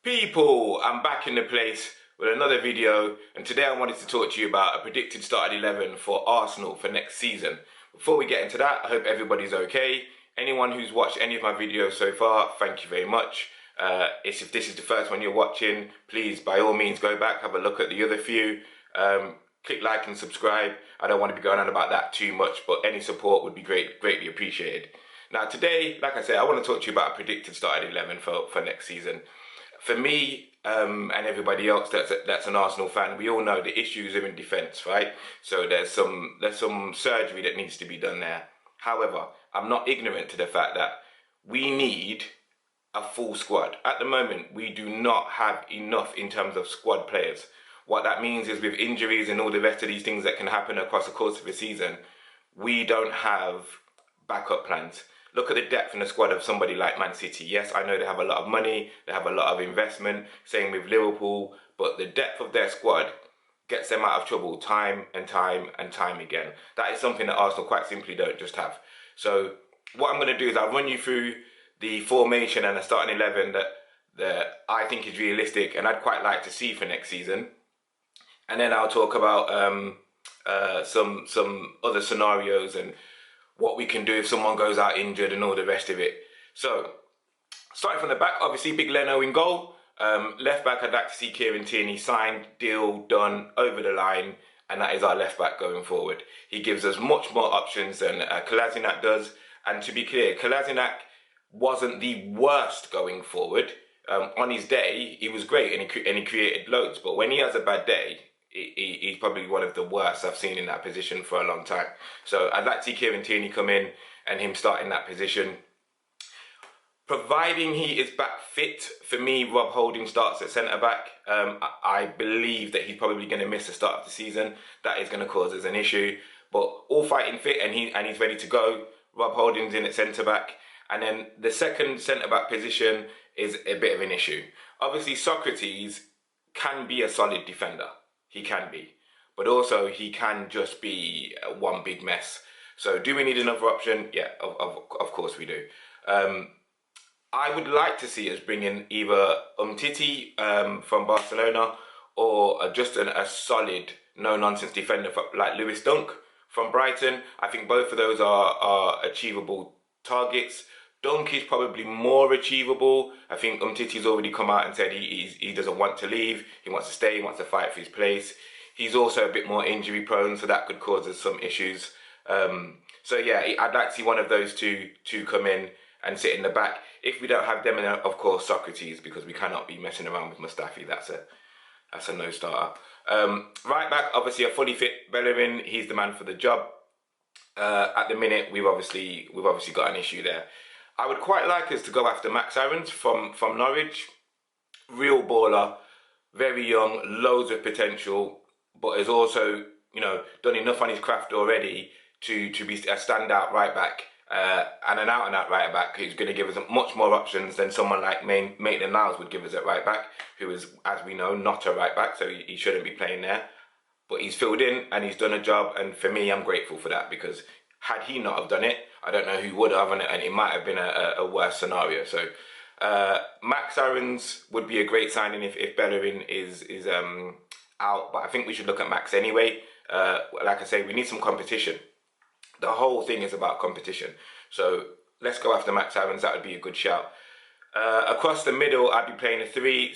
People, I'm back in the place with another video, and today I wanted to talk to you about a predicted starting 11 for Arsenal for next season. Before we get into that, I hope everybody's okay. Anyone who's watched any of my videos so far, thank you very much. If this is the first one you're watching, please by all means go back, have a look at the other few. Click like and subscribe. I don't want to be going on about that too much, but any support would be greatly appreciated. Now today, like I said, I want to talk to you about a predicted starting 11 for next season. For me and everybody else that's an Arsenal fan, we all know the issues are in defence, right? So there's some surgery that needs to be done there. However, I'm not ignorant to the fact that we need a full squad. At the moment, we do not have enough in terms of squad players. What that means is with injuries and all the rest of these things that can happen across the course of the season, we don't have backup plans. Look at the depth in the squad of somebody like Man City. Yes, I know they have a lot of money, they have a lot of investment, same with Liverpool, but the depth of their squad gets them out of trouble time and time again. That is something that Arsenal quite simply don't just have. So what I'm going to do is I'll run you through the formation and the starting 11 that I think is realistic and I'd quite like to see for next season. And then I'll talk about some other scenarios and what we can do if someone goes out injured and all the rest of it. So, starting from the back, obviously Big Leno in goal. Left back, I'd like to see Kieran Tierney signed, deal done, over the line, and that is our left back going forward. He gives us much more options than Kolasinac does. And to be clear, Kolasinac wasn't the worst going forward. On his day, he was great and he created loads. But when he has a bad day, he's probably one of the worst I've seen in that position for a long time. So I'd like to see Kieran Tierney come in and him start in that position. Providing he is back fit, for me, Rob Holding starts at centre-back. I believe that he's probably going to miss the start of the season. That is going to cause us an issue. But all fighting fit and he's ready to go. Rob Holding's in at centre-back. And then the second centre-back position is a bit of an issue. Obviously, Sokratis can be a solid defender. He can be. But also, he can just be one big mess. So, do we need another option? Yeah, of course we do. I would like to see us bring in either Umtiti from Barcelona or just a solid, no-nonsense defender like Lewis Dunk from Brighton. I think both of those are achievable targets. Dunk is probably more achievable. I think Umtiti's already come out and said he doesn't want to leave. He wants to stay. He wants to fight for his place. He's also a bit more injury prone, so that could cause us some issues. So yeah, I'd like to see one of those two come in and sit in the back. If we don't have them, and of course Sokratis, because we cannot be messing around with Mustafi. That's a no-starter. Right back, obviously a fully fit Bellerin. He's the man for the job. At the minute, we've obviously got an issue there. I would quite like us to go after Max Aarons from Norwich. Real baller, very young, loads of potential, but has also, done enough on his craft already to be a standout right back and an out-and-out right back who's going to give us much more options than someone like Maitland-Niles would give us at right back, who is, as we know, not a right back, so he shouldn't be playing there. But he's filled in and he's done a job, and for me, I'm grateful for that, because had he not have done it, I don't know who would have, and it might have been a worse scenario. So Max Aarons would be a great signing if Bellerin is out, but I think we should look at Max anyway. Like I say, we need some competition. The whole thing is about competition. So let's go after Max Aarons. That would be a good shout. Across the middle, I'd be playing a 3,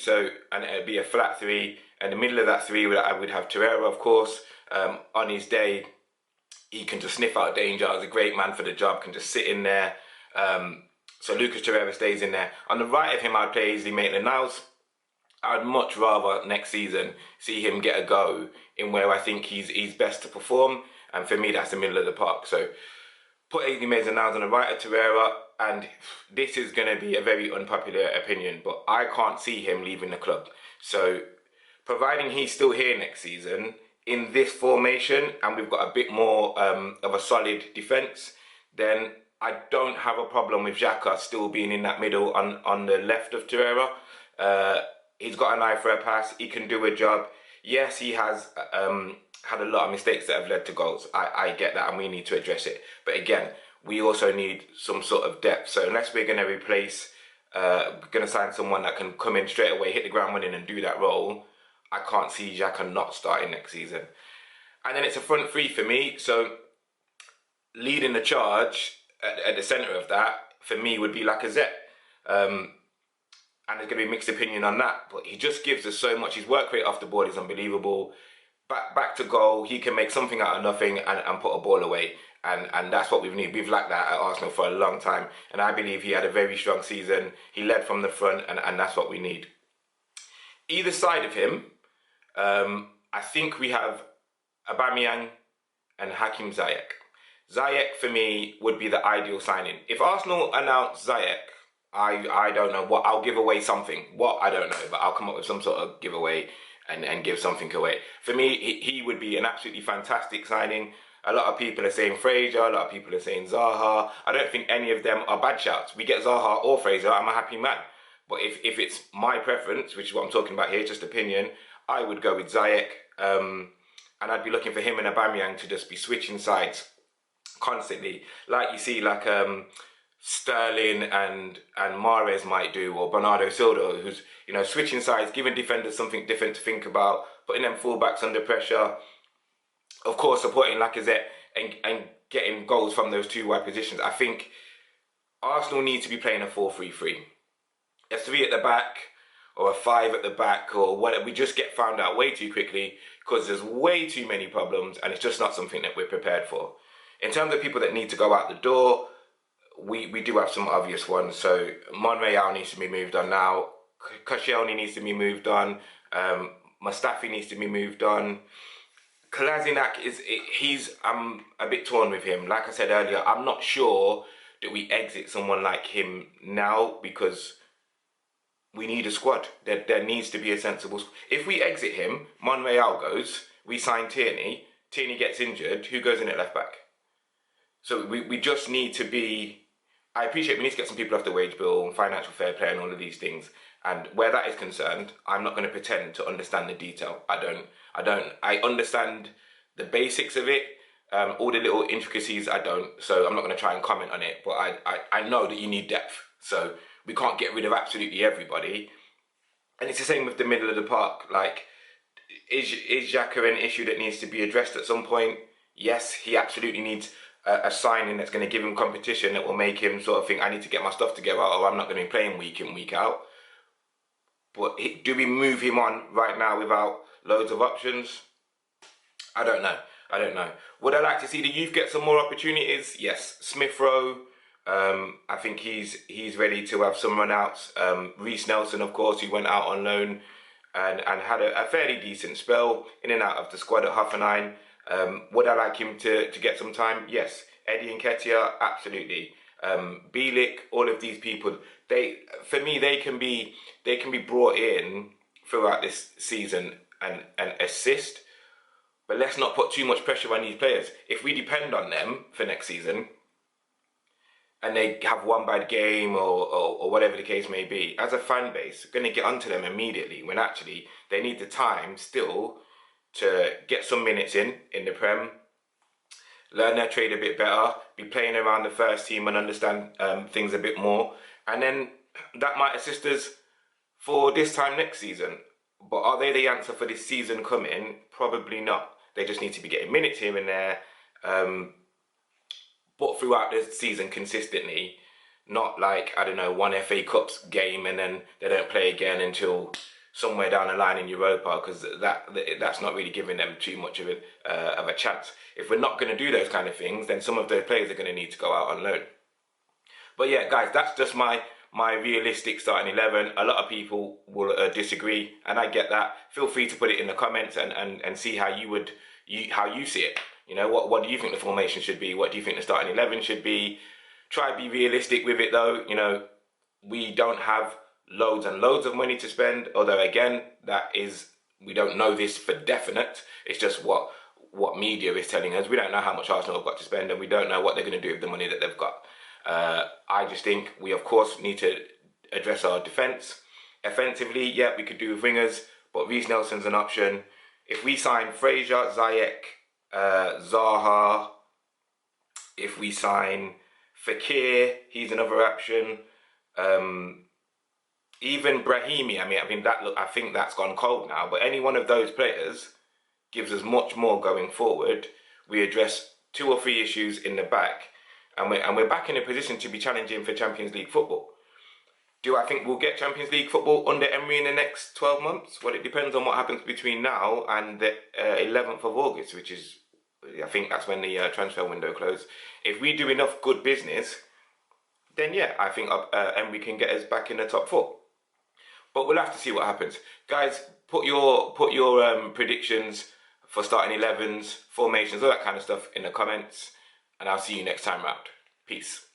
and it'd be a flat 3. And the middle of that 3, I would have Torreira, of course. On his day, he can just sniff out danger. He's a great man for the job, can just sit in there. So Lucas Torreira stays in there. On the right of him, I'd play Ainsley Maitland-Niles. I'd much rather next season see him get a go in where I think he's best to perform. And for me, that's the middle of the park. So put Ainsley Maitland-Niles on the right of Torreira. And this is going to be a very unpopular opinion, but I can't see him leaving the club. So providing he's still here next season, in this formation, and we've got a bit more of a solid defence, then I don't have a problem with Xhaka still being in that middle on the left of Torreira. He's got an eye for a pass. He can do a job. Yes, he has had a lot of mistakes that have led to goals. I get that, and we need to address it. But again, we also need some sort of depth. So unless we're going to replace going to sign someone that can come in straight away, hit the ground running and do that role, I can't see Xhaka not starting next season. And then it's a front three for me. So leading the charge at the centre of that, for me, would be Lacazette. And there's going to be mixed opinion on that. But he just gives us so much. His work rate off the board is unbelievable. Back to goal, he can make something out of nothing and put a ball away. And that's what we've needed. We've lacked that at Arsenal for a long time. And I believe he had a very strong season. He led from the front, and that's what we need. Either side of him, I think we have Aubameyang and Hakim Ziyech. Ziyech, for me, would be the ideal signing. If Arsenal announce Ziyech, I don't know what, I'll give away something. What, I don't know, but I'll come up with some sort of giveaway and give something away. For me, he would be an absolutely fantastic signing. A lot of people are saying Fraser, a lot of people are saying Zaha. I don't think any of them are bad shouts. We get Zaha or Fraser, I'm a happy man. But if it's my preference, which is what I'm talking about here, just opinion, I would go with Ziyech. And I'd be looking for him and Aubameyang to just be switching sides constantly. Like you see, like Sterling and Mahrez might do, or Bernardo Silva, who's, you know, switching sides, giving defenders something different to think about, putting them fullbacks under pressure. Of course, supporting Lacazette and getting goals from those two wide positions. I think Arsenal need to be playing a 4-3-3. A 3 at the back or a 5 at the back or whatever. We just get found out way too quickly because there's way too many problems and it's just not something that we're prepared for. In terms of people that need to go out the door, we do have some obvious ones. So Monreal needs to be moved on now. Koscielny needs to be moved on. Mustafi needs to be moved on. Kolasinac I'm a bit torn with him. Like I said earlier, I'm not sure that we exit someone like him now because we need a squad. There needs to be a sensible squad. If we exit him, Monreal goes, we sign Tierney, Tierney gets injured, who goes in at left back? So we just need to be, I appreciate we need to get some people off the wage bill and financial fair play and all of these things. And where that is concerned, I'm not going to pretend to understand the detail. I understand the basics of it, all the little intricacies I don't, so I'm not going to try and comment on it, but I know that you need depth, so we can't get rid of absolutely everybody. And it's the same with the middle of the park. Like, is Xhaka an issue that needs to be addressed at some point? Yes, he absolutely needs a signing that's going to give him competition that will make him sort of think, I need to get my stuff together or I'm not going to be playing week in, week out. But do we move him on right now without loads of options? I don't know. Would I like to see the youth get some more opportunities? Yes. Smith Rowe, I think he's ready to have some run-outs. Reece Nelson, of course, who went out on loan and had a fairly decent spell in and out of the squad at Hoffenheim. Would I like him to get some time? Yes. Eddie Nketiah, absolutely. Bielik, all of these people, for me, they can be brought in throughout this season and assist, but let's not put too much pressure on these players. If we depend on them for next season and they have one bad game or whatever the case may be, as a fan base, we're going to get onto them immediately when actually they need the time still to get some minutes in the Prem, learn their trade a bit better, be playing around the first team and understand things a bit more. And then that might assist us for this time next season. But are they the answer for this season coming? Probably not. They just need to be getting minutes here and there. But throughout the season consistently, not like, I don't know, one FA Cups game and then they don't play again until somewhere down the line in Europa, because that's not really giving them too much of a chance. If we're not going to do those kind of things, then some of those players are going to need to go out on loan. But yeah, guys, that's just my realistic starting 11. A lot of people will disagree, and I get that. Feel free to put it in the comments and see how you see it. You know, what do you think the formation should be? What do you think the starting 11 should be? Try to be realistic with it, though. You know, we don't have loads and loads of money to spend, although again, we don't know this for definite. It's just what media is telling us. We don't know how much Arsenal have got to spend, and we don't know what they're going to do with the money that they've got. I just think we, of course, need to address our defence. Offensively, yeah, we could do with wingers, but Reece Nelson's an option. If we sign Fraser, Ziyech, Zaha, if we sign Fekir, he's another option. even Brahimi, I think that's gone cold now. But any one of those players gives us much more going forward. We address 2 or 3 issues in the back, and we're back in a position to be challenging for Champions League football. Do I think we'll get Champions League football under Emery in the next 12 months? Well, it depends on what happens between now and the 11th of August, which is, I think that's when the transfer window closes. If we do enough good business, then yeah, I think Emery can get us back in the top 4. But we'll have to see what happens. Guys, put your predictions for starting 11s, formations, all that kind of stuff in the comments, and I'll see you next time round. Peace.